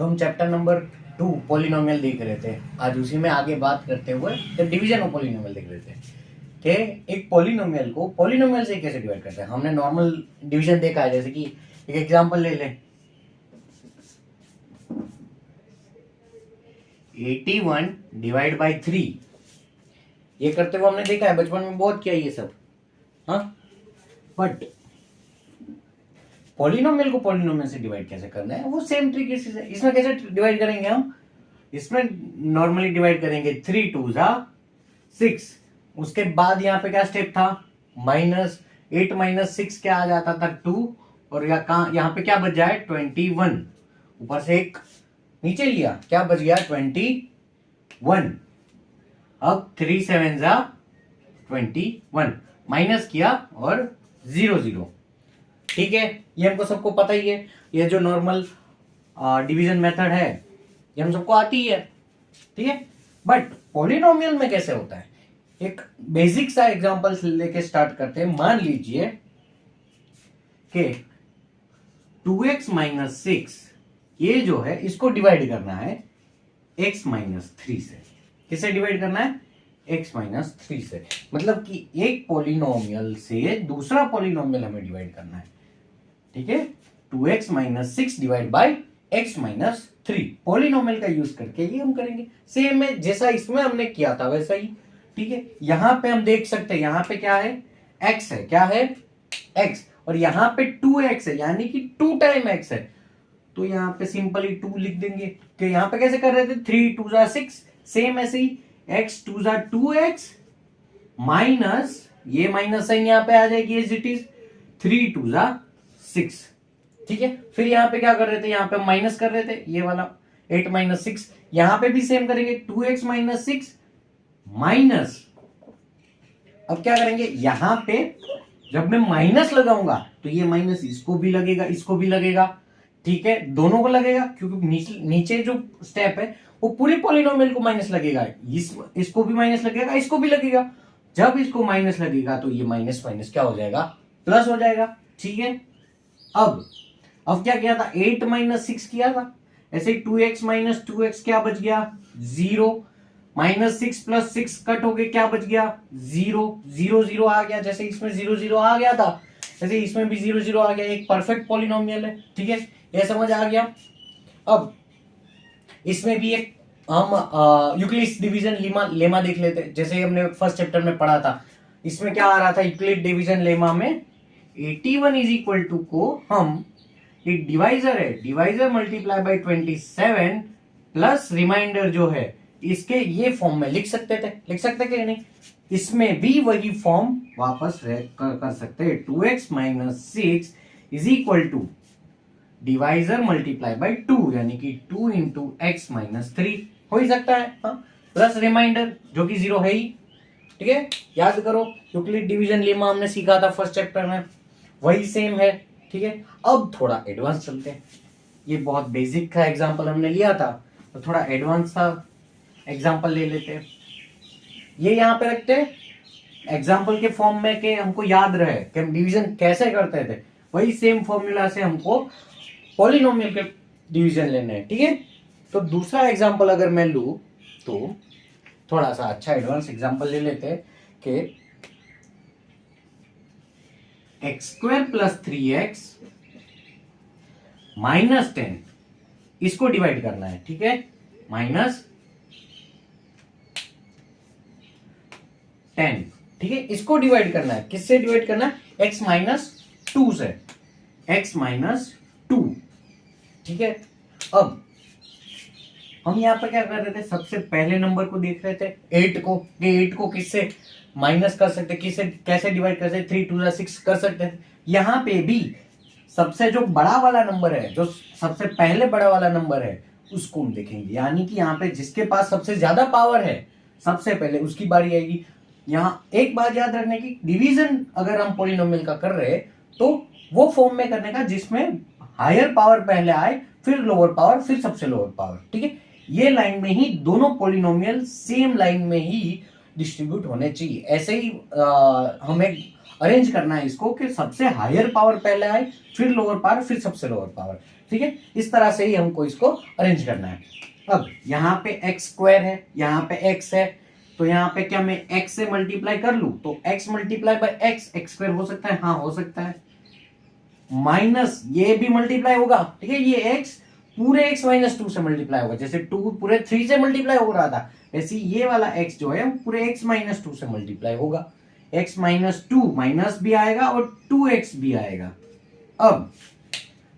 तो हम chapter number 2 polynomial देख रहे थे। आज उसी में आगे बात करते हुए जब डिवीजन ऑफ पॉलिनोमियल देख रहे थे कि एक पॉलिनोमियल को पॉलिनोमियल से कैसे डिवाइड करते हैं। हमने नॉर्मल डिवीजन देखा है, जैसे कि एक एग्जांपल ले लें, 81 डिवाइड बाई 3। ये करते हुए हमने देखा है, बचपन में बहुत किया ये सब। हाँ, बट पॉलिनोमियल को पॉलिनोमियल से डिवाइड कैसे करना है वो सेम तरीके से है। इसमें कैसे डिवाइड करेंगे हम, इसमें नॉर्मली डिवाइड करेंगे 3 2 6। उसके बाद यहाँ पे क्या स्टेप था, -8 - 6 क्या आ जाता था 2, और यहाँ पे क्या बच जाए 21। ऊपर से एक नीचे लिया, क्या बच गया 21। अब 3 7 21 माइनस किया और 0 0। ठीक है, ये हमको सबको पता ही है। ये जो नॉर्मल डिवीजन मेथड है ये हम सबको आती है, ठीक है। बट पॉलिनोमियल में कैसे होता है, एक बेसिक सा एग्जांपल लेके स्टार्ट करते हैं। मान लीजिए कि 2x - 6 ये जो है इसको डिवाइड करना है x - 3 से। किससे डिवाइड करना है, x - 3 से। मतलब कि एक पॉलिनोमियल से दूसरा पॉलिनोमियल हमें डिवाइड करना है, ठीक है। 2x - 6 divide by x - 3 polynomial का यूज करके ये हम करेंगे। सेम है जैसा इसमें हमने किया था वैसा ही, ठीक है। यहां पे हम देख सकते हैं, यहां पे क्या है, x है, क्या है x, और यहां पे 2x है, यानी कि 2 टाइम x है। तो यहां पे सिंपली 2 लिख देंगे कि यहां पे कैसे कर रहे थे, 3 2 6। सेम ऐसे ही x 2 2x माइनस, ये माइनस साइन यहां पे आ जाएगी एज इट इज, 3 2 6, ठीक है। फिर यहां पे क्या कर रहे थे, यहां पे माइनस कर रहे थे, ये वाला 8 - 6। यहां पे भी सेम करेंगे, 2x - 6 माइनस। अब क्या करेंगे, यहां पे जब मैं माइनस लगाऊंगा तो ये माइनस इसको भी लगेगा, इसको भी लगेगा, ठीक है, दोनों को लगेगा, क्योंकि नीचे जो स्टेप है वो पूरे पॉलिनोमियल को माइनस लगेगा। इसको भी माइनस लगेगा, इसको भी लगेगा। जब इसको माइनस लगेगा तो ये माइनस माइनस क्या हो जाएगा, प्लस हो जाएगा, ठीक है। अब क्या किया था, 8 - 6 किया था, ऐसे 2x - 2x क्या बच गया 0, -6 + 6 कट हो गए, क्या बच गया 0 0 0 आ गया। जैसे इसमें 0 0 आ गया था, जैसे इसमें भी 0 0 आ गया। एक परफेक्ट पॉलिनोमियल है, ठीक है, ये समझ आ गया। अब इसमें भी एक हम यूक्लिड्स डिवीजन लेमा देख लेते हैं, जैसे हमने फर्स्ट चैप्टर में पढ़ा था। इसमें क्या आ रहा था, यूक्लिड डिवीजन लेमा में 81 = को हम, एक डिवाइजर है, divisor multiply by 27 plus remainder जो है इसके ये फॉर्म में लिख सकते थे, लिख सकते कि नहीं। इसमें भी वही फॉर्म वापस कर सकते हैं, 2x - 6 = डिवाइजर मल्टीप्लाई बाई 2, यानी कि 2 × x - 3 हो ही सकता है, हाँ, प्लस रिमाइंडर जो कि 0 है ही, ठीक है। याद करो, यूक्लिड डिवीजन लेमा हमने सीखा था फर्स्ट चैप्टर में, वही सेम है, ठीक है। अब थोड़ा एडवांस चलते हैं। ये बहुत बेसिक का एग्जांपल हमने लिया था, तो थोड़ा एडवांस सा एग्जांपल ले लेते हैं। ये यहां पे रखते हैं एग्जांपल के फॉर्म में, कि हमको याद रहे कि हम डिवीजन कैसे करते थे। वही सेम फॉर्मूला से हमको पॉलिनोमियल के डिवीजन लेने हैं, ठीक है। तो दूसरा एग्जांपल अगर मैं लूं तो थोड़ा सा अच्छा एडवांस एग्जांपल ले लेते हैं कि x² + 3x - 10 इसको डिवाइड करना है, ठीक है, -10, ठीक है। इसको डिवाइड करना है, किससे डिवाइड करना है, x - 2 से, x - 2, ठीक है। अब हम यहां पर क्या कर रहे थे, सबसे पहले नंबर को देख रहे थे 8 को, कि 8 को किससे माइनस कर सकते, किससे कैसे डिवाइड कर सकते, 3 2 6 कर सकते थे। यहां पे भी सबसे जो बड़ा वाला नंबर है, जो सबसे पहले बड़ा वाला नंबर है उसको हम देखेंगे, यानी कि यहाँ पे जिसके पास सबसे ज्यादा पावर है सबसे पहले उसकी बारी आएगी। यहाँ एक बात याद रखने की, डिवीजन अगर हम पॉलिनोमियल का कर रहे हैं तो वो फॉर्म में करने का जिसमें हायर पावर पहले आए, फिर लोअर पावर, फिर सबसे लोअर पावर, ठीक है। ये लाइन में ही दोनों पॉलिनोमियल सेम लाइन में ही डिस्ट्रीब्यूट होने चाहिए। ऐसे ही हमें अरेंज करना है इसको कि सबसे हायर पावर पहले आए, फिर लोअर पावर, फिर सबसे लोअर पावर। ठीक है, इस तरह से ही हमको इसको अरेंज करना है। अब यहाँ पे एक्स स्क्वायर है, यहाँ पे एक्स है, तो यहाँ पे क्या मैं एक्स से मल्टीप्लाई कर लूं तो x multiply by x, x square हो सकता है, हाँ हो सकता है। माइनस ये भी मल्टीप्लाई होगा, ठीक है, ये एक्स पूरे एक्स माइनस 2 से मल्टीप्लाई होगा, जैसे 2 पूरे 3 से मल्टीप्लाई हो रहा था, वैसे ये वाला एक्स जो है वो पूरे एक्स माइनस 2 से मल्टीप्लाई होगा। एक्स माइनस 2 माइनस भी आएगा और 2x भी आएगा। अब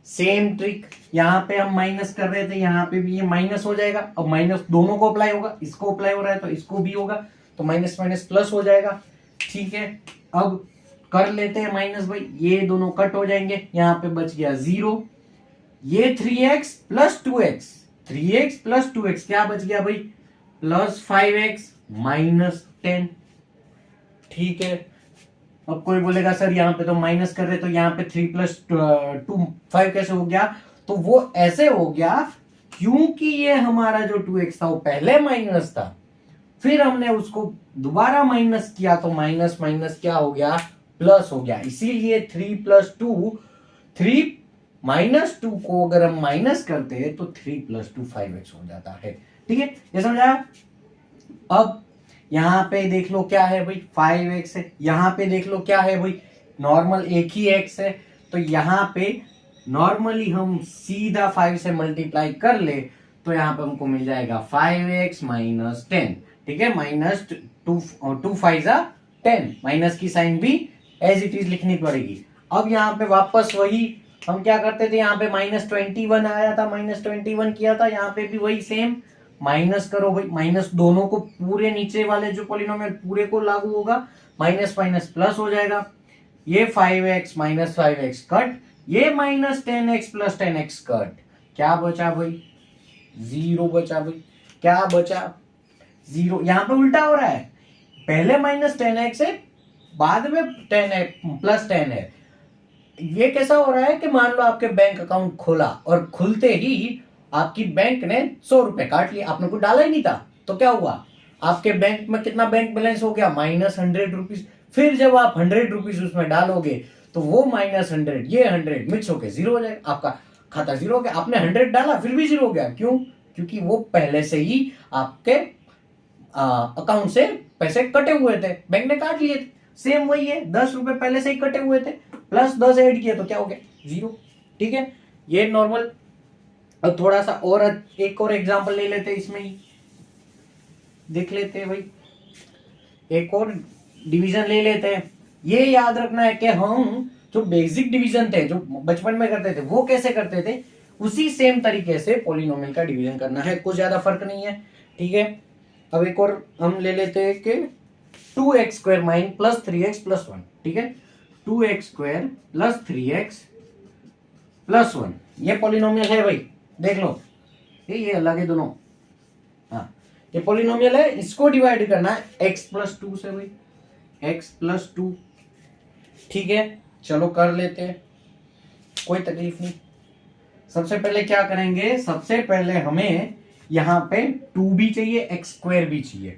सेम ट्रिक, यहाँ पे हम माइनस कर रहे थे, यहाँ पे भी ये माइनस हो जाएगा। अब माइनस दोनों को अप्लाई होगा, इसको अप्लाई हो रहा है तो इसको भी होगा, तो माइनस माइनस प्लस हो जाएगा। ठीक है, अब कर लेते हैं माइनस भाई, ये दोनों कट हो जाएंगे, यहाँ पे बच गया 0। ये 3x plus 2x, 3x plus 2x क्या बच गया भाई, प्लस 5x माइनस 10। ठीक है, अब कोई बोलेगा सर यहाँ पे तो माइनस कर रहे तो यहाँ पे 3 प्लस 2 5 कैसे हो गया, तो वो ऐसे हो गया क्योंकि ये हमारा जो 2x था वो पहले माइनस था, फिर हमने उसको दोबारा माइनस किया तो माइनस माइनस क्या हो गया, प्लस हो गया। इसीलिए 3 प्लस 2, 3 माइनस 2 को अगर हम माइनस करते हैं तो 3 प्लस 2 5x हो जाता है। ठीक है, ये समझाया। अब यहां पे देख लो क्या है भाई, 5x है, यहां पे देख लो क्या है भाई, नॉर्मल एक ही x है, तो यहां पे नॉर्मली हम सीधा 5 से मल्टीप्लाई कर ले तो यहां पे हमको मिल जाएगा 5x माइनस 10। ठीक है, माइनस 2 5 10, माइनस की साइन भी एज इट इज लिखनी पड़ेगी। अब यहाँ पे वापस वही हम क्या करते थे, यहाँ पे माइनस 21 आया था, माइनस 21 किया था, यहाँ पे भी वही सेम माइनस करो भाई, माइनस दोनों को पूरे नीचे वाले जो पॉलिनोमियल पूरे को लागू होगा, माइनस माइनस प्लस हो जाएगा। ये 5x माइनस 5x कट, ये minus 10x plus 10x cut, क्या बचा भाई, 0 बचा भाई। क्या बचा, 0। यहां पे उल्टा हो रहा है, पहले माइनस 10x है, बाद में 10x प्लस 10 है। ये कैसा हो रहा है कि मान लो आपके बैंक अकाउंट खोला और खुलते ही आपकी बैंक ने 100 रुपए काट लिया, आपने कुछ डाला ही नहीं था, तो क्या हुआ, आपके बैंक में कितना बैंक बैलेंस हो गया, माइनस 100 रुपीज। फिर जब आप 100 रुपीज उसमें डालोगे तो वो माइनस 100 ये 100 मिक्स होकर 0 हो जाएगा, आपका खाता 0 हो गया। आपने 100 डाला फिर भी 0 हो गया, क्यों, क्योंकि वो पहले से ही आपके अकाउंट से पैसे कटे हुए थे, बैंक ने काट लिए थे। सेम वही है, 10 रुपए पहले से ही कटे हुए थे, प्लस 10 ऐड किए तो क्या हो गया, 0। ठीक है, ये नॉर्मल। अब थोड़ा सा और एक और एग्जांपल ले लेते हैं, इसमें ही देख लेते हैं भाई, एक और डिवीजन ले लेते हैं। ये याद रखना है कि हम जो बेसिक डिवीजन थे जो बचपन में करते थे वो कैसे करते थे, उसी सेम तरीके से पॉलिनोमियल का डिवीजन करना है, कुछ ज्यादा फर्क नहीं है। ठीक है, अब एक और हम ले लेते हैं कि 2x square mine plus 3x plus 1। ठीक है, 2x square plus 3x plus 1, ये पॉलिनोमियल है भाई, देख लो, ये अलग है दोनों। हाँ, ये पॉलिनोमियल है, इसको डिवाइड करना है x प्लस 2 से भाई, x प्लस 2। ठीक है, चलो कर लेते हैं, कोई तकलीफ नहीं। सबसे पहले क्या करेंगे, सबसे पहले हमें यहाँ पे 2 भी चाहिए, x स्क्वायर भी चाहिए,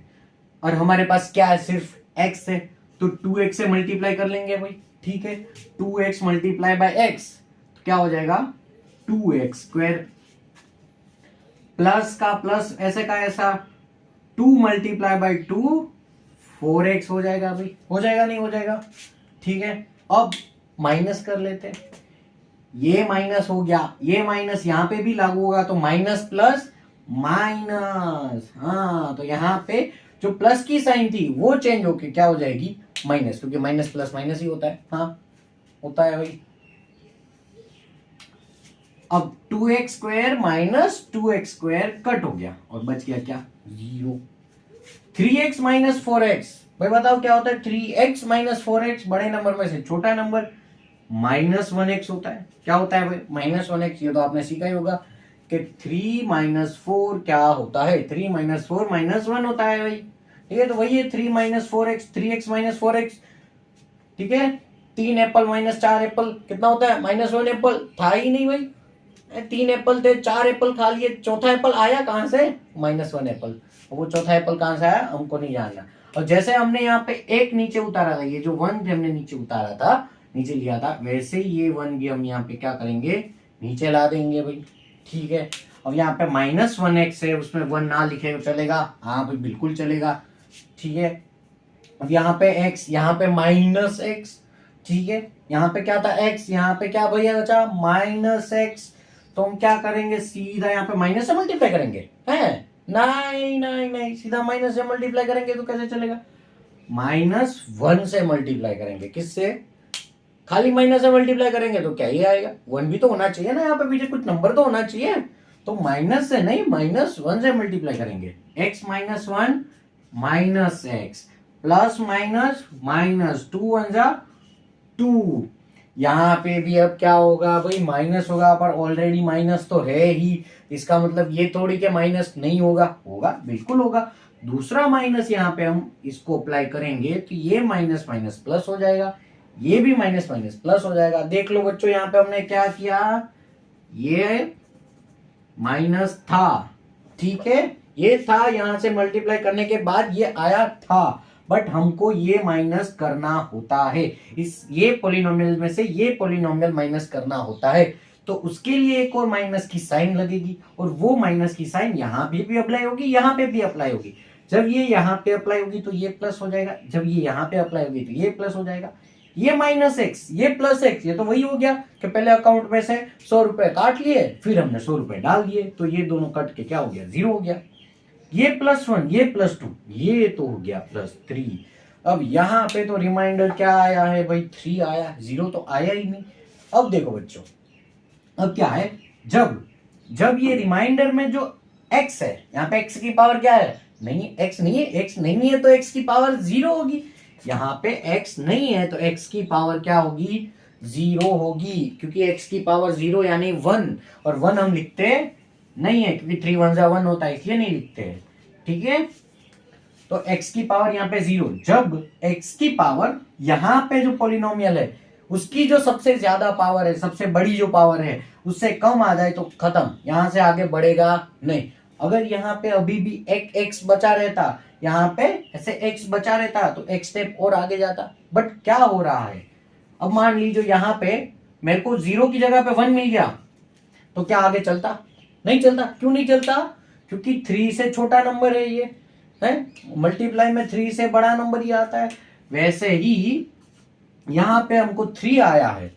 और हमारे पास क्या है, सिर्फ x है, तो 2x से मल्टीप्लाई कर लेंगे भाई। ठीक है, 2x मल्टीप्लाई बाय x, तो क्या हो जाएगा 2x स्क्वायर, प्लस का प्लस ऐसे का ऐसा, 2 मल्टीप्लाई बाय 2 4x हो जाएगा भाई, हो जाएगा नहीं हो जाएगा। ठीक है, अब माइनस कर लेते हैं, ये माइनस हो गया, ये माइनस यहां पे भी लागू होगा, तो माइनस प्लस माइनस, हाँ, तो यहां पे जो प्लस की साइन थी वो चेंज होके क्या हो जाएगी, माइनस, क्योंकि माइनस प्लस माइनस ही होता है। हाँ, होता है भाई। अब 2x square minus 2x square cut हो गया और बच गया क्या, 0। 3x माइनस 4x, भाई बताओ क्या होता है, 3x माइनस 4x बड़े नंबर में से छोटा नंबर माइनस 1x होता है। क्या होता है भाई, माइनस 1x, ये तो आपने सीखा ही होगा कि 3 माइनस 4 क्या होता है, 3 माइनस 4 माइनस 1 होता है भाई। ठीक है, तो वही है 3 minus 4x, 3x minus 4x। ठीक है, 3 एप्पल माइनस 4 एप्पल कितना होता है, माइनस 1 एप्पल, था ही नहीं भाई, 3 एप्पल थे, 4 एप्पल खा लिए, चौथा एप्पल आया कहां से, माइनस 1 एप्पल। वो चौथा एप्पल कहां से आया हमको नहीं जानना। और जैसे हमने यहाँ पे एक नीचे उतारा था, ये जो 1 हमने नीचे उतारा था, नीचे लिया था, वैसे ही ये 1 भी हम यहाँ पे क्या करेंगे, नीचे ला देंगे भाई। ठीक है, अब यहाँ पे -1x है, उसमें 1 ना लिखे तो चलेगा? हाँ भाई बिल्कुल चलेगा। ठीक है, अब यहाँ पे x, यहाँ पे -x। ठीक है, यहाँ पे क्या था x, यहाँ पे क्या भैया बचा -x। तो हम क्या करेंगे, सीधा यहाँ पे माइनस से मल्टीप्लाई करेंगे, है? नहीं नहीं नहीं, सीधा माइनस से मल्टीप्लाई करेंगे तो कैसे चलेगा? -1 से मल्टीप्लाई करेंगे। किससे? खाली माइनस से मल्टीप्लाई करेंगे तो क्या ही आएगा, 1 भी तो होना चाहिए ना, यहाँ पे पीछे कुछ नंबर तो होना चाहिए। तो माइनस से नहीं, -1 से मल्टीप्लाई करेंगे। x -1 -x प्लस माइनस 2 1 जा 2। यहाँ पे भी अब क्या होगा भाई, माइनस होगा, पर ऑलरेडी माइनस तो है ही, इसका मतलब ये थोड़ी के माइनस नहीं होगा, होगा बिल्कुल होगा। दूसरा माइनस यहाँ पे हम इसको अप्लाई करेंगे तो ये माइनस माइनस प्लस हो जाएगा, ये भी माइनस माइनस प्लस हो जाएगा। देख लो बच्चों, यहाँ पे हमने क्या किया, ये माइनस था, ठीक है, ये था, यहां से मल्टीप्लाई करने के बाद ये आया था, बट हमको ये माइनस करना होता है, इस ये पॉलिनोमियल में से ये पॉलिनोमियल माइनस करना होता है। तो उसके लिए एक और माइनस की साइन लगेगी, और वो माइनस की साइन यहाँ भी अप्लाई होगी, यहाँ पे भी अप्लाई होगी। जब ये यहाँ पे अप्लाई होगी तो ये प्लस हो जाएगा, जब ये यहाँ पे अप्लाई होगी तो ये प्लस हो जाएगा। ये -x, ये +x, ये तो वही हो गया कि पहले अकाउंट में से 100 रुपए काट लिए, फिर हमने 100 रुपए डाल दिए, तो ये दोनों कट के क्या हो गया, 0 हो गया। ये +1, ये +2, ये तो हो गया +3। अब यहाँ पे तो रिमाइंडर क्या आया है भाई, 3 आया, 0 तो आया ही नहीं। अब देखो बच्चों, अब क्या है, जब ये रिमाइंडर में जो x है, यहाँ पे x की पावर क्या है, नहीं x नहीं है, x नहीं है तो x की पावर 0 होगी। यहाँ पे x नहीं है तो x की पावर क्या होगी, 0 होगी, क्योंकि x की पावर 0 यानी 1, और 1 हम लिखते नहीं है क्योंकि 3 1 जा 1 होता है, इसलिए नहीं लिखते हैं। ठीक है, तो x की पावर यहाँ पे 0, जब x की पावर यहाँ पे जो पॉलिनोमियल है उसकी जो सबसे ज्यादा पावर है, सबसे बड़ी जो पावर है, उससे कम आ जाए तो खत्म, यहां से आगे बढ़ेगा नहीं। अगर यहाँ पे अभी भी एक x बचा रहता, यहाँ पे ऐसे x बचा रहता तो एक स्टेप और आगे जाता, बट क्या हो रहा है, अब मान लीजिए यहाँ पे मेरे को 0 की जगह पे 1 मिल गया, तो क्या आगे चलता, नहीं चलता। क्यों नहीं चलता, क्योंकि 3 से छोटा नंबर है, ये है मल्टीप्लाई में 3 से बड़ा नंबर ही आता है। वैसे ही यहाँ पे हमको 3 आया है,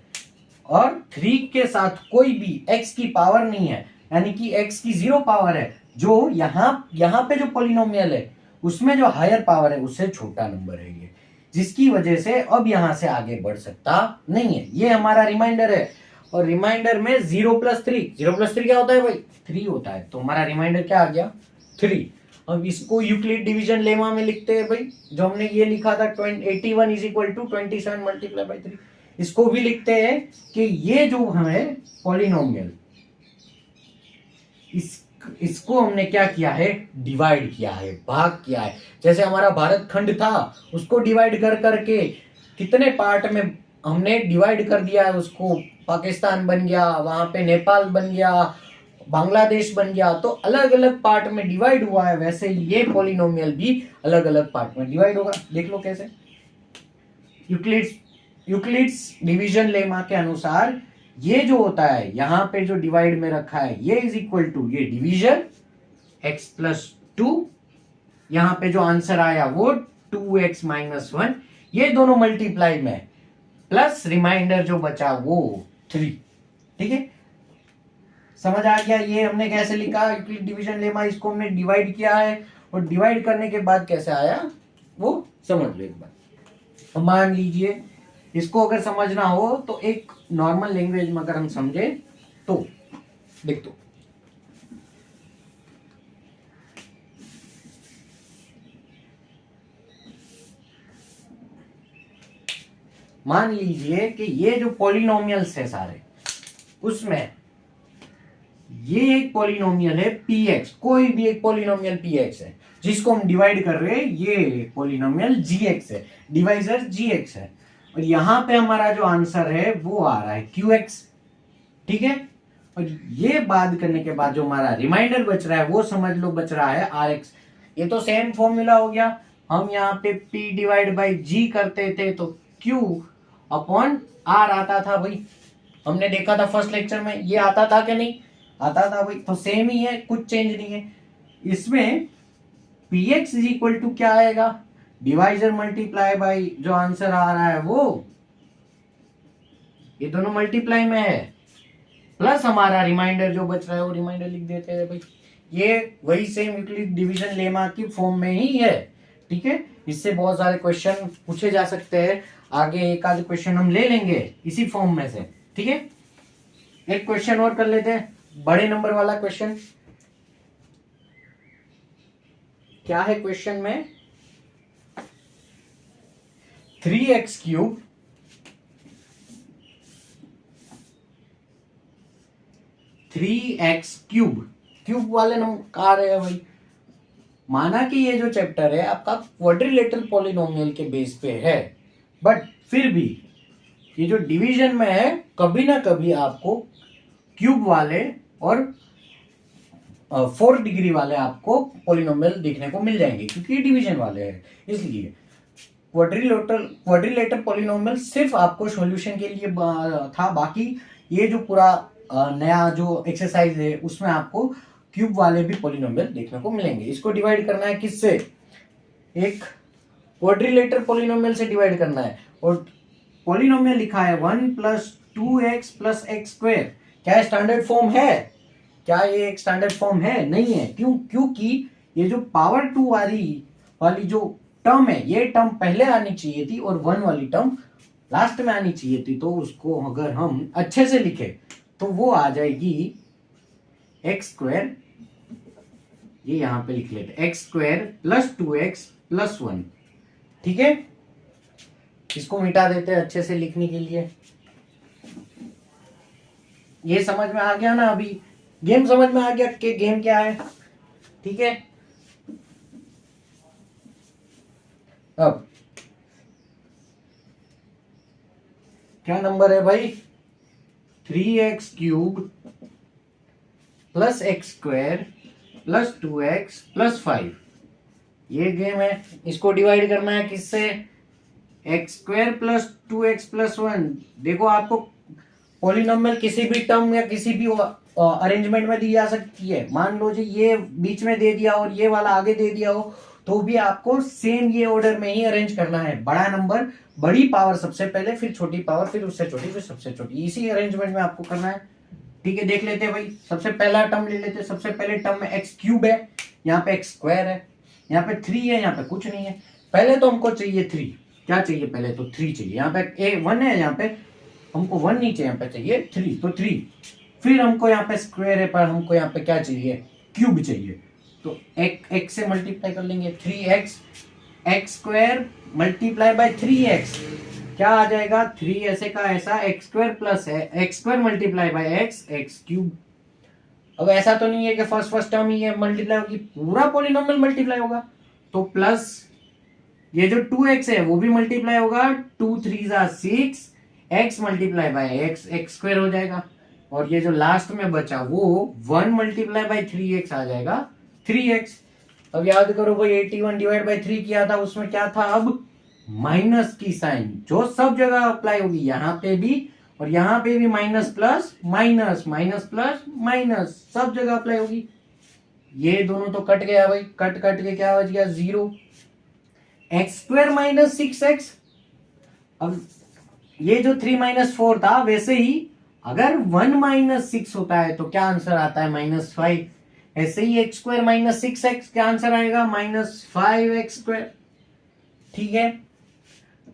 और 3 के साथ कोई भी x की पावर नहीं है, यानी कि x की 0 पावर है, जो यहाँ पे जो पॉलिनोमियल है उसमें जो हायर पावर है उससे छोटा नंबर है ये, जिसकी वजह से अब यहां से आगे बढ़ सकता नहीं है। ये हमारा रिमाइंडर है, और रिमाइंडर में 0 + 3, 0 + 3 क्या होता है भाई, 3 होता है, तो हमारा रिमाइंडर क्या आ गया, 3। अब इसको यूक्लिड डिवीजन लेमा में लिखते हैं भाई, जो हमने ये लिखा था 81 = 27 × 3, इसको भी लिखते हैं कि ये जो है पॉलिनोमियल, इसको हमने क्या किया है, डिवाइड किया है, भाग किया है। जैसे हमारा भारत खंड था, उसको डिवाइड कर करके कितने पार्ट में हमने डिवाइड कर दिया है उसको, पाकिस्तान बन गया, वहां पे नेपाल बन गया, बांग्लादेश बन गया, तो अलग अलग पार्ट में डिवाइड हुआ है। वैसे ये पॉलिनोमियल भी अलग अलग पार्ट में डिवाइड होगा। देख लो कैसे, यूक्लिड्स डिवीजन लेमा के अनुसार ये जो होता है, यहां पे जो डिवाइड में रखा है, ये = ये डिवीजन x + 2, यहां पे जो आंसर आया वो 2x - 1, ये दोनों मल्टीप्लाई में, प्लस रिमाइंडर जो बचा वो 3। ठीक है, समझ आ गया ये हमने कैसे लिखा यूक्लिड डिवीजन लेमा, इसको हमने डिवाइड किया है, और डिवाइड करने के बाद कैसे आया वो समझ लो एक बार। मान लीजिए इसको अगर समझना हो तो एक नॉर्मल लैंग्वेज में अगर हम समझे तो देख दो, मान लीजिए कि ये जो पॉलिनोमियल्स है सारे, उसमें ये एक पॉलिनोमियल है px, कोई भी एक पॉलिनोमियल px है जिसको हम डिवाइड कर रहे हैं, ये पॉलिनोमियल gx है, डिवाइजर gx है, और यहां पे हमारा जो आंसर है वो आ रहा है qx। ठीक है, और ये बात करने के बाद जो हमारा रिमाइंडर बच रहा है वो समझ लो बच रहा है rx। ये तो सेम फॉर्मूला हो गया, हम यहाँ पे P डिवाइड बाई G करते थे तो Q अपॉन R आता था भाई। हमने देखा था फर्स्ट लेक्चर में, ये आता था कि नहीं आता था भाई। तो सेम ही है, कुछ चेंज नहीं है इसमें। Px इज इक्वल टू क्या आएगा, डिवाइजर मल्टीप्लाई बाई जो आंसर आ रहा है वो, ये दोनों मल्टीप्लाई में है, प्लस हमारा रिमाइंडर जो बच रहा है वो रिमाइंडर लिख देते हैं भाई। ये वही सेम यूक्लिड डिवीजन लेमा की फॉर्म में ही है, ठीक है। इससे बहुत सारे क्वेश्चन पूछे जा सकते हैं, आगे एक आध क्वेश्चन हम ले लेंगे इसी फॉर्म में से, ठीक है। एक क्वेश्चन और कर लेते हैं, बड़े नंबर वाला क्वेश्चन। क्या है क्वेश्चन में, 3x क्यूब क्यूब वाले नंबर कहा रहे हैं भाई। माना कि ये जो चैप्टर है आपका क्वाड्रिलेटरल पॉलिनोमियल के बेस पे है, बट फिर भी ये जो डिवीजन में है कभी ना कभी आपको क्यूब वाले और 4 डिग्री वाले आपको पॉलिनोमियल देखने को मिल जाएंगे, क्योंकि ये डिवीजन वाले हैं। इसलिए क्वाड्रिलेटरल पॉलिनोमियल सिर्फ आपको सॉल्यूशन के लिए था, बाकी ये जो पूरा नया जो एक्सरसाइज है उसमें आपको क्यूब वाले भी पॉलिनोमियल देखने को मिलेंगे। इसको डिवाइड करना है किससे, एक क्वाड्रिलेटरल पॉलिनोमियल से डिवाइड करना है, और पॉलिनोमियल लिखा है 1 + 2x + x²। क्या स्टैंडर्ड फॉर्म है, क्या ये एक स्टैंडर्ड फॉर्म है? नहीं है। क्यों? क्योंकि ये जो पावर 2 वाली जो टर्म है, ये टर्म पहले आनी चाहिए थी और 1 वाली टर्म लास्ट में आनी चाहिए थी। तो उसको अगर हम अच्छे से लिखे तो वो आ जाएगी x², ये यहां पे लिख लेते x² + 2x + 1, ठीक है। इसको मिटा देते हैं अच्छे से लिखने के लिए। ये समझ में आ गया ना, अभी गेम समझ में आ गया कि गेम क्या है, ठीक है। अब क्या नंबर है भाई, 3x³ + x² + 2x + 5, ये गेम है। इसको डिवाइड करना है किससे, x² + 2x + 1। देखो आपको पॉलिनोमियल किसी भी टर्म या किसी भी अरेंजमेंट में दी जा सकती है। मान लो जी ये बीच में दे दिया और ये वाला आगे दे दिया हो, तो भी आपको सेम ये ऑर्डर में ही अरेंज करना है। बड़ा नंबर, बड़ी पावर सबसे पहले, फिर छोटी पावर, फिर उससे छोटी, फिर सबसे छोटी, इसी अरेंजमेंट में आपको करना है, ठीक है। देख लेते हैं भाई, सबसे पहला टर्म ले लेते हैं। सबसे पहले टर्म में x³ है, यहाँ पे x² है, यहाँ पे 3 है, यहाँ पे कुछ नहीं है। पहले तो हमको चाहिए 3, क्या चाहिए, पहले तो 3 चाहिए। यहाँ पे 1 है, यहाँ पे हमको 1 नहीं चाहिए, यहाँ पे चाहिए 3, तो 3। फिर हमको यहाँ पे स्क्वायर है, पर हमको यहाँ पे क्या चाहिए, क्यूब चाहिए। तो x से मल्टीप्लाई कर लेंगे, 3x, x² × 3x, क्या आ जाएगा, 3 ऐसे का ऐसा, x² प्लस है, x² × x, x³। अब ऐसा तो नहीं है कि फर्स्ट टर्म ही है मल्टीप्लाई होगी, पूरा पॉलिनोमियल मल्टीप्लाई होगा। तो प्लस ये जो 2x है वो भी मल्टीप्लाई होगा, 2 × 3 = 6, x × x, x² हो जाएगा। और ये जो लास्ट में बचा वो 1 × 3x आ जाएगा, 3x। अब याद करो भाई, 81 / 3 किया था, उसमें क्या था, अब माइनस की साइन जो सब जगह अप्लाई होगी, यहाँ पे भी और यहाँ पे भी minus plus minus, minus plus minus, सब जगह अप्लाई होगी। ये दोनों तो कट गया भाई, कट के क्या बच गया, 0, x² - 6x। अब ये जो 3 - 4 था, वैसे ही अगर 1 - 6 होता है तो क्या आंसर आता है, -5। ऐसे ही x² - 6x क्या आंसर आएगा, -5x², ठीक है।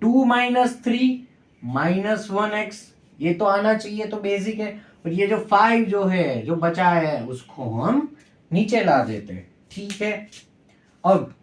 2 - 3 -1x, ये तो आना चाहिए, तो बेसिक है। और ये जो 5 जो है, जो बचा है, उसको हम नीचे ला देते हैं, ठीक है। अब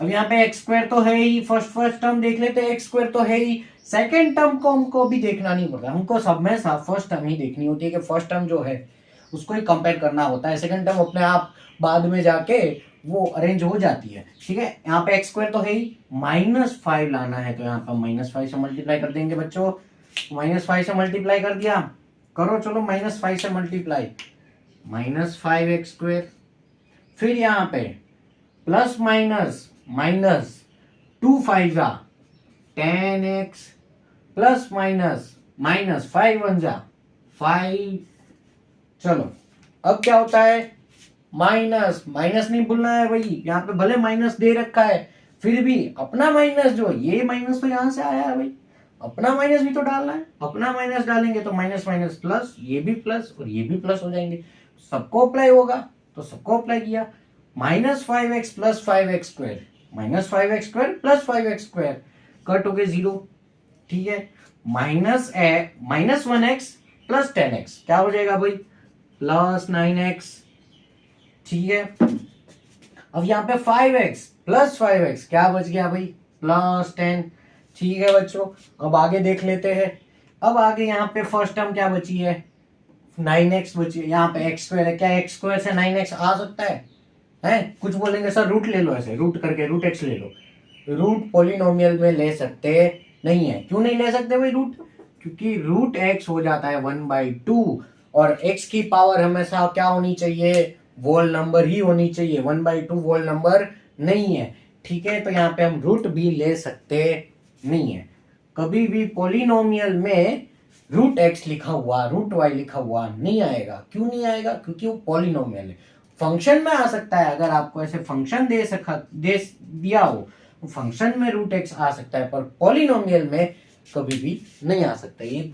यहाँ पे x² तो है ही, फर्स्ट टर्म देख लेते हैं, x² तो है ही। सेकेंड टर्म को हमको भी देखना नहीं पड़ता, हमको सब में फर्स्ट टर्म ही देखनी होती है, कि फर्स्ट टर्म जो है उसको ही कंपेयर करना होता है। सेकेंड टर्म अपने आप बाद में जाके वो अरेंज हो जाती है, ठीक है। यहाँ पे x² तो है ही, -5 लाना है, तो यहाँ पर -5 से मल्टीप्लाई कर देंगे बच्चों। -5 से मल्टीप्लाई कर दिया, करो चलो, -5 से मल्टीप्लाई, -5x²। फिर यहाँ पे प्लस माइनस माइनस 2 5 जा 10x प्लस माइनस माइनस 5 1 जा 5। चलो अब क्या होता है, माइनस माइनस नहीं भूलना है भाई, यहाँ पे भले माइनस दे रखा है फिर भी अपना माइनस जो ये माइनस तो यहां से आया है भाई, अपना माइनस भी तो डालना है। अपना माइनस डालेंगे तो माइनस माइनस प्लस, ये भी प्लस और ये भी प्लस हो जाएंगे, सबको अप्लाई होगा तो सबको अप्लाई किया। -5x plus 5x square, -5x square plus 5x square cut हो गए 0, ठीक है। -1x प्लस 10x क्या हो जाएगा भाई, प्लस 9x, ठीक है। अब यहाँ पे 5x प्लस 5x क्या बच गया भाई, प्लस 10, ठीक है बच्चों। अब आगे देख लेते हैं। अब आगे यहाँ पे फर्स्ट टर्म क्या बची है, 9x बची है, यहाँ पे x स्क्वायर है, क्या x स्क्वायर से 9x आ सकता है? कुछ बोलेंगे सर रूट ले लो, ऐसे रूट करके रूट x ले लो। रूट पॉलिनोमियल में ले सकते नहीं है, क्यों नहीं ले सकते भाई रूट, क्योंकि रूट x हो जाता है 1/2 और x की पावर हमेशा क्या होनी चाहिए, वोल नंबर ही होनी चाहिए, 1/2 वोल नंबर नहीं है, ठीक है। तो यहाँ पे हम रूट भी ले सकते नहीं है। कभी भी पॉलिनोमियल में रूट x लिखा हुआ रूट y लिखा हुआ नहीं आएगा, क्यों नहीं आएगा, क्योंकि वो पॉलिनोमियल है। फंक्शन में आ सकता है, अगर आपको ऐसे फंक्शन दे दिया हो फंक्शन में रूट x आ सकता है, पर पॉलिनोमियल में कभी भी नहीं आ सकता, ये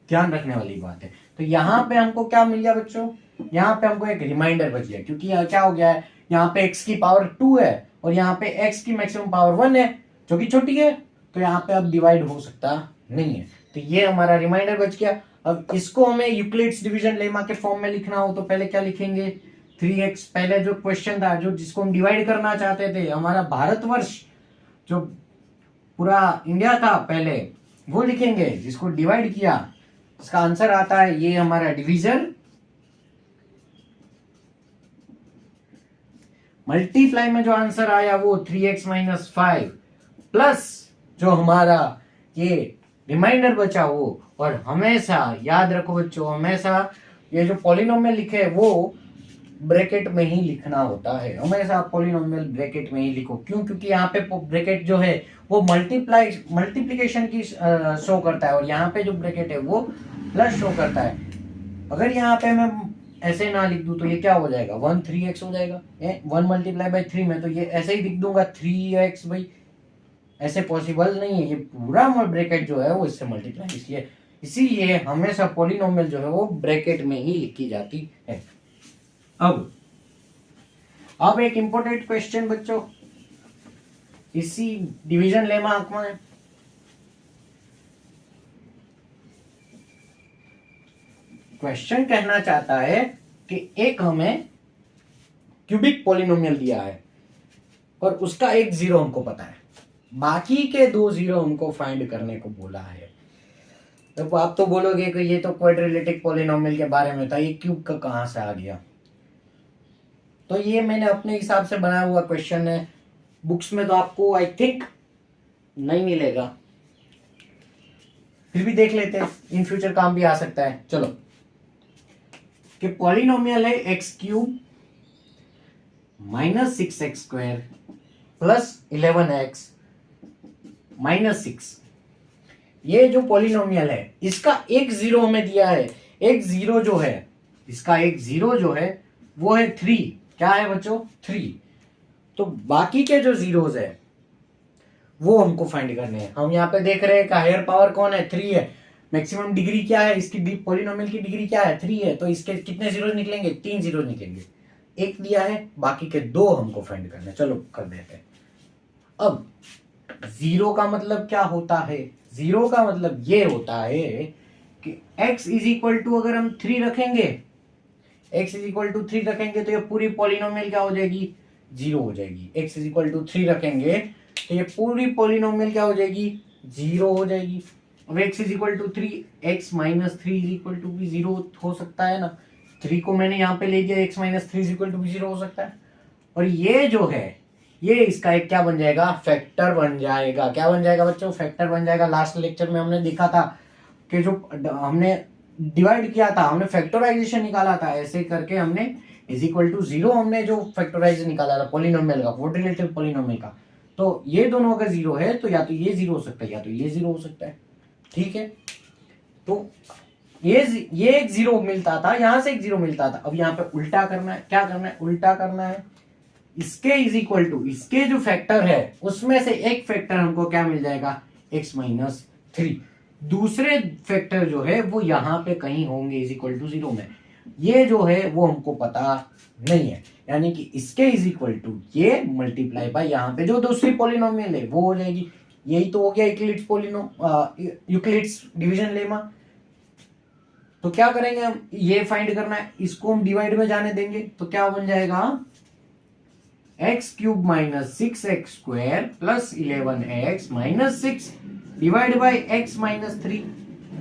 ध्यान रखने वाली बात है। तो यहाँ पे हमको क्या मिल गया बच्चों, यहाँ पे हमको एक रिमाइंडर बच गया, क्योंकि क्या हो गया है, यहाँ पे x की पावर 2 है और यहाँ पे x की मैक्सिमम पावर 1 है जो कि छोटी है, तो यहाँ पे अब डिवाइड हो सकता नहीं है। तो ये हमारा रिमाइंडर बच गया। अब इसको हमें यूक्लिड्स डिवीजन लेमा के फॉर्म में लिखना हो तो पहले क्या लिखेंगे, 3x, पहले जो क्वेश्चन था जो जिसको हम डिवाइड करना चाहते थे, हमारा भारतवर्ष जो पूरा इंडिया था पहले वो लिखेंगे, जिसको डिवाइड किया इसका आंसर आता है ये हमारा डिवीजन, मल्टीप्लाई में जो आंसर आया वो 3x - 5 प्लस जो हमारा ये रिमाइंडर बचा वो। और हमेशा याद रखो बच्चों, हमेशा ये जो पॉलिनोमियल लिखे वो ब्रैकेट में ही लिखना होता है, हमेशा पॉलिनोमियल ब्रैकेट में ही लिखो। क्यों, क्योंकि यहाँ पे ब्रैकेट जो है वो मल्टीप्लिकेशन की शो करता है और यहाँ पे जो ब्रैकेट है वो प्लस शो करता है। अगर यहाँ पे मैं ऐसे ना लिख दूं तो ये क्या हो जाएगा, 1 3x हो जाएगा, 1 × 3 में, तो ये ऐसे ही लिख दूंगा 3x भाई, ऐसे पॉसिबल नहीं है, ये पूरा ब्रैकेट जो है वो इससे मल्टीप्लाई, इसीलिए हमेशा पॉलिनोमियल जो है वो ब्रैकेट में ही लिखी जाती है। अब एक इंपॉर्टेंट क्वेश्चन बच्चों, इसी डिवीजन लेमा में क्वेश्चन कहना चाहता है कि एक हमें क्यूबिक पॉलिनोमियल दिया है और उसका एक जीरो हमको पता है, बाकी के 2 जीरो हमको फाइंड करने को बोला है। तो आप तो बोलोगे कि ये तो क्वाड्रिलेटिक पॉलिनोमियल के बारे में था, ये क्यूब का कहां से आ गया। तो ये मैंने अपने हिसाब से बनाया हुआ क्वेश्चन है, बुक्स में तो आपको आई थिंक नहीं मिलेगा, फिर भी देख लेते हैं, इन फ्यूचर काम भी आ सकता है। चलो, कि पॉलिनोमियल है x³ -6x² प्लस 11x -6। ये जो पॉलिनोमियल है इसका एक जीरो हमें दिया है, एक जीरो जो है इसका एक जीरो जो है वो है 3, क्या है बच्चों 3। तो बाकी के जो जीरोस है वो हमको फाइंड करने हैं। हम यहाँ पे देख रहे हैं कि हायर पावर कौन है, 3 है, मैक्सिमम डिग्री क्या है इसकी, पॉलिनोमियल की डिग्री क्या है 3 है, तो इसके कितने जीरो निकलेंगे, 3 जीरो निकलेंगे, एक दिया है, बाकी के 2 हमको फाइंड करने। चलो कर देते हैं। अब जीरो का मतलब क्या होता है, जीरो का मतलब ये होता है कि x = अगर हम 3 रखेंगे, x = 3 रखेंगे तो ये पूरी पॉलिनोमियल क्या हो जाएगी, जीरो हो जाएगी। x = 3 रखेंगे तो ये पूरी पॉलिनोमियल क्या हो जाएगी, जीरो हो जाएगी। अब x = 3, x - 3 = भी जीरो हो सकता है ना, 3 को मैंने यहाँ पे ले दिया, x - 3 = भी जीरो हो सकता है। और ये जो है ये इसका एक क्या बन जाएगा, फैक्टर बन जाएगा। क्या बन जाएगा बच्चों, फैक्टर बन जाएगा। लास्ट लेक्चर में हमने देखा था कि जो हमने डिवाइड किया था, हमने फैक्टराइजेशन निकाला था, ऐसे करके हमने = 0 हमने जो फैक्टराइज निकाला था पॉलिनोमियल का, क्वाड्रिलेटरल पॉलिनोमियल का, तो ये दोनों अगर जीरो है तो या तो ये जीरो हो सकता है या तो ये जीरो हो सकता है। ठीक है, तो ये एक जीरो मिलता था, यहां से एक जीरो मिलता था। अब यहाँ पे उल्टा करना है, क्या करना है, उल्टा करना है। इसके इज इक्वल टू इसके जो फैक्टर है उसमें से एक फैक्टर हमको क्या मिल जाएगा, x माइनस 3। दूसरे फैक्टर जो है वो यहां पे कहीं होंगे इज इक्वल टू जीरो में, ये जो है वो हमको पता नहीं है। यानी कि इसके इज इक्वल टू ये मल्टीप्लाई बाय यहाँ पे जो दूसरी पॉलिनोमियल है वो हो जाएगी। यही तो हो गया यूक्लिड्स डिवीजन लेमा। तो क्या करेंगे हम, ये फाइंड करना है, इसको हम डिवाइड में जाने देंगे तो क्या बन जाएगा, x cube minus 6x square plus 11x minus 6 divide by x minus 3।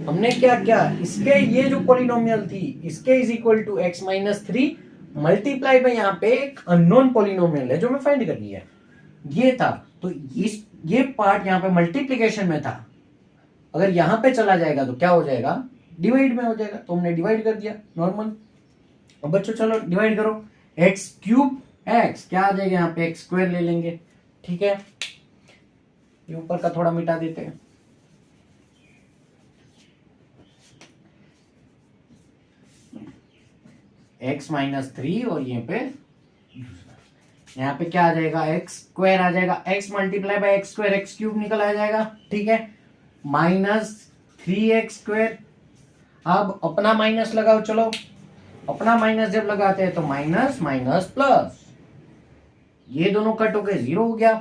हमने क्या किया, इसके ये जो पॉलिनोमियल थी इसके is equal to x minus 3 multiply by यहाँ पे एक अननोन पॉलिनोमियल है जो हमें फाइंड करनी है, ये था। तो ये पार्ट यहाँ पे मल्टीप्लीकेशन में था, अगर यहां पे चला जाएगा तो क्या हो जाएगा, डिवाइड में हो जाएगा। तो हमने डिवाइड कर दिया नॉर्मल। अब बच्चों चलो डिवाइड करो, एक्स क्यूब एक्स क्या आ जाएगा, यहाँ पे एक्स स्क्वायर ले लेंगे। ठीक है, ये ऊपर का थोड़ा मिटा देते हैं। एक्स माइनस 3 और ये पे यहाँ पे क्या आ जाएगा, एक्स स्क्वायर आ जाएगा, x multiply by x square, x cube निकल आ जाएगा। ठीक है, माइनस 3x स्क्वायर। अब अपना माइनस लगाओ, चलो अपना माइनस जब लगाते हैं तो माइनस माइनस प्लस, ये दोनों कट हो गए, जीरो हो गया।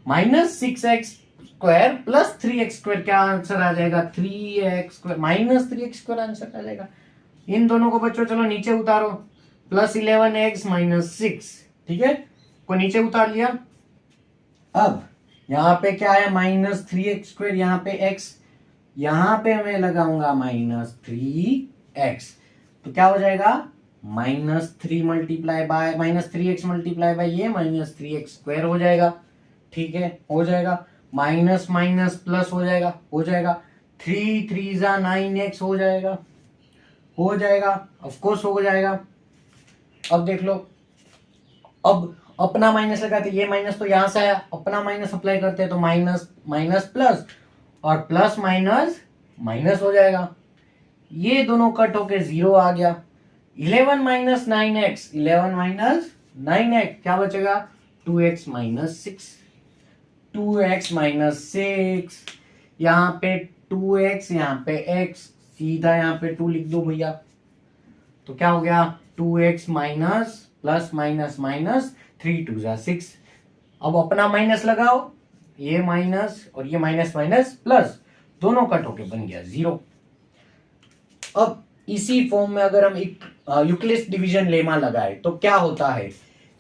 Minus 6x square plus 3x square, क्या आंसर आ जाएगा, 3x square minus 3x square answer आ जाएगा। इन दोनों को बच्चों चलो नीचे उतारो, प्लस 11x माइनस 6। ठीक है, को नीचे उतार लिया। अब यहाँ पे क्या है, माइनस 3x स्क्वायर, यहाँ पे x, यहाँ पे मैं लगाऊंगा माइनस 3x, तो क्या हो जाएगा, minus 3 multiply by minus 3x multiply by ये माइनस 3x स्क्वायर हो जाएगा। ठीक है, हो जाएगा, माइनस माइनस प्लस हो जाएगा, हो जाएगा, 3 3 9x हो जाएगा, हो जाएगा, ऑफ कोर्स हो जाएगा। अब देख लो, अब अपना माइनस लगाते, ये माइनस तो यहां से आया, अपना माइनस अप्लाई करते हैं तो माइनस माइनस प्लस और प्लस माइनस माइनस हो जाएगा, ये दोनों कट होके जीरो आ गया। 11 माइनस 9x, 11 माइनस 9x क्या बचेगा, 2x माइनस 6, 2x माइनस 6, यहाँ पे 2x, यहाँ पे x, सीधा यहाँ पे 2 लिख दो भैया, तो क्या हो गया, 2x minus plus minus minus 3 2 6। अब अपना माइनस लगाओ, ये माइनस और ये माइनस माइनस प्लस, दोनों कट होके बन गया जीरो। अब इसी फॉर्म में अगर हम एक यूक्लिड्स डिवीजन लेमा लगाए तो क्या होता है,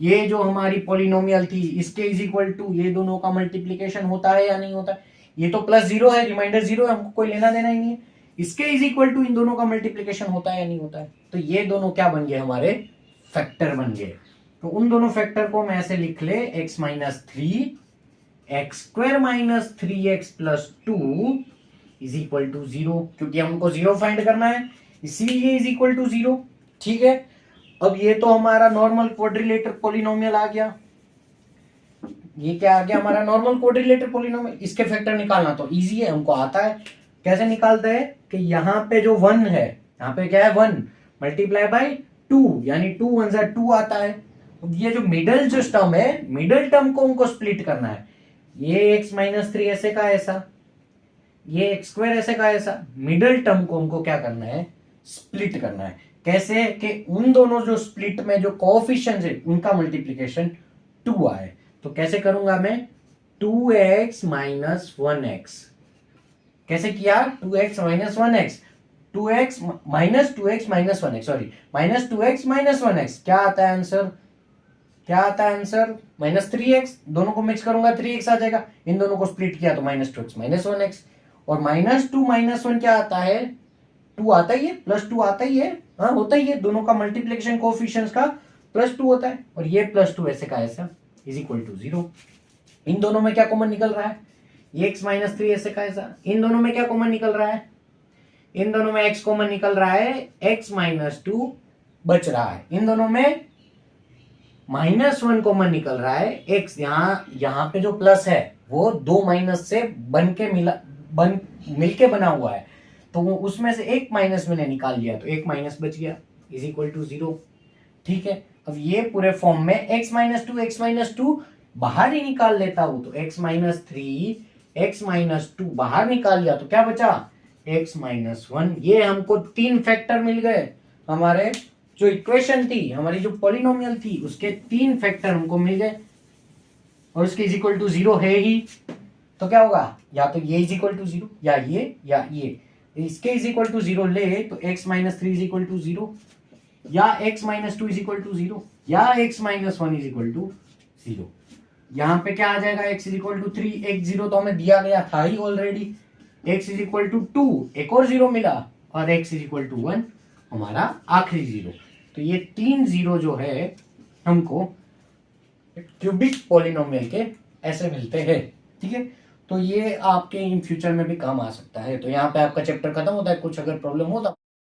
ये जो हमारी पॉलिनोमियल थी इसके इज इक्वल टू ये दोनों का मल्टीप्लीकेशन होता है या नहीं होता है, ये तो प्लस जीरो है, रिमाइंडर जीरो है, हमको कोई लेना देना ही नहीं है। इसके इज इक्वल टू इन दोनों का मल्टीप्लीकेशन होता है या नहीं होता है, तो ये दोनों क्या बन गए, हमारे फैक्टर बन गए। तो उन दोनों फैक्टर को हम ऐसे लिख ले, x minus 3 x square minus 3x plus 2 is equal to zero, क्योंकि हमको जीरो फाइंड करना है इसीलिए इज इक्वल टू जीरो। ठीक है, अब ये तो हमारा नॉर्मल क्वाड्रिलेटर पॉलिनोमियल आ गया, ये क्या आ गया, हमारा नॉर्मल क्वाड्रिलेटर पॉलिनोमियल। इसके फैक्टर निकालना तो इजी है, हमको आता है। कैसे निकालते हैं कि यहाँ पे जो 1 है, यहाँ पे क्या है 1 मल्टीप्लाई बाय 2, यानी 2 1 जा 2 आता है। अब ये जो मिडल जो टर्म है, मिडल टर्म को हमको स्प्लिट करना है, ये x माइनस 3 ऐसे का ऐसा, ये एक्स स्क्वायर ऐसे का ऐसा, मिडल टर्म को हमको क्या करना है, स्प्लिट करना है। कैसे कि उन दोनों जो स्प्लिट में जो कोएफिशिएंट्स है उनका मल्टीप्लिकेशन 2 आए। तो कैसे करूंगा मैं, 2x माइनस 1x, कैसे किया, 2x minus 1x, 2x minus 2x minus 1x, sorry minus 2x minus 1x, क्या आता है आंसर, क्या आता है आंसर, माइनस 3x। दोनों को मिक्स करूंगा 3x आ जाएगा, इन दोनों को स्प्लिट किया तो माइनस 2x माइनस 1x, और माइनस 2 माइनस 1 क्या आता है, 2 आता ही है, प्लस 2 आता ही है, हाँ होता ही है, दोनों का मल्टीप्लिकेशन कोएफिशिएंट्स का प्लस 2 होता है, और ये प्लस 2 ऐसे का ऐसा इज इक्वल टू जीरो। इन दोनों में क्या कॉमन निकल रहा है, ये x माइनस 3 ऐसे का ऐसा, इन दोनों में क्या कॉमन निकल रहा है, इन दोनों में x कॉमन निकल रहा है, x माइनस 2 बच रहा है, इन दोनों में -1 कॉमन निकल रहा है, x यहाँ पे जो प्लस है वो 2 माइनस से मिलके बना हुआ है, तो वो उसमें से एक माइनस मैंने निकाल लिया तो एक माइनस बच गया इज इक्वल टू 0। ठीक है, अब ये पूरे फॉर्म में x-2 बाहर ही निकाल लेता हूं, तो x-3 x-2 बाहर निकाल लिया तो क्या बचा x-1। ये हमको 3 फैक्टर मिल गए, हमारे जो इक्वेशन थी, हमारी जो पॉलिनोमियल थी उसके 3 फैक्टर हमको मिल गए, और उसके इज इक्वल टू 0 है ही, तो क्या होगा, या तो ये इज इक्वल टू 0 या ये। इसके इज इक्वल टू 0 ले तो x-3 इज इक्वल टू 0, या x-2 इज इक्वल टू 0, या x-1 इज इक्वल टू 0। यहाँ पे क्या आ जाएगा, x इज इक्वल टू 3, एक 0 तो हमें दिया गया था ही already, x is equal to 2 एक और 0 मिला, और x इज इक्वल टू 1 हमारा आखिरी 0। तो ये 3 0 जो है हमको क्यूबिक पॉलिनोमियल के ऐसे मिलते हैं। ठीक है, तो ये आपके इन फ्यूचर में भी काम आ सकता है। तो यहाँ पे आपका चैप्टर खत्म होता है, कुछ अगर प्रॉब्लम हो तो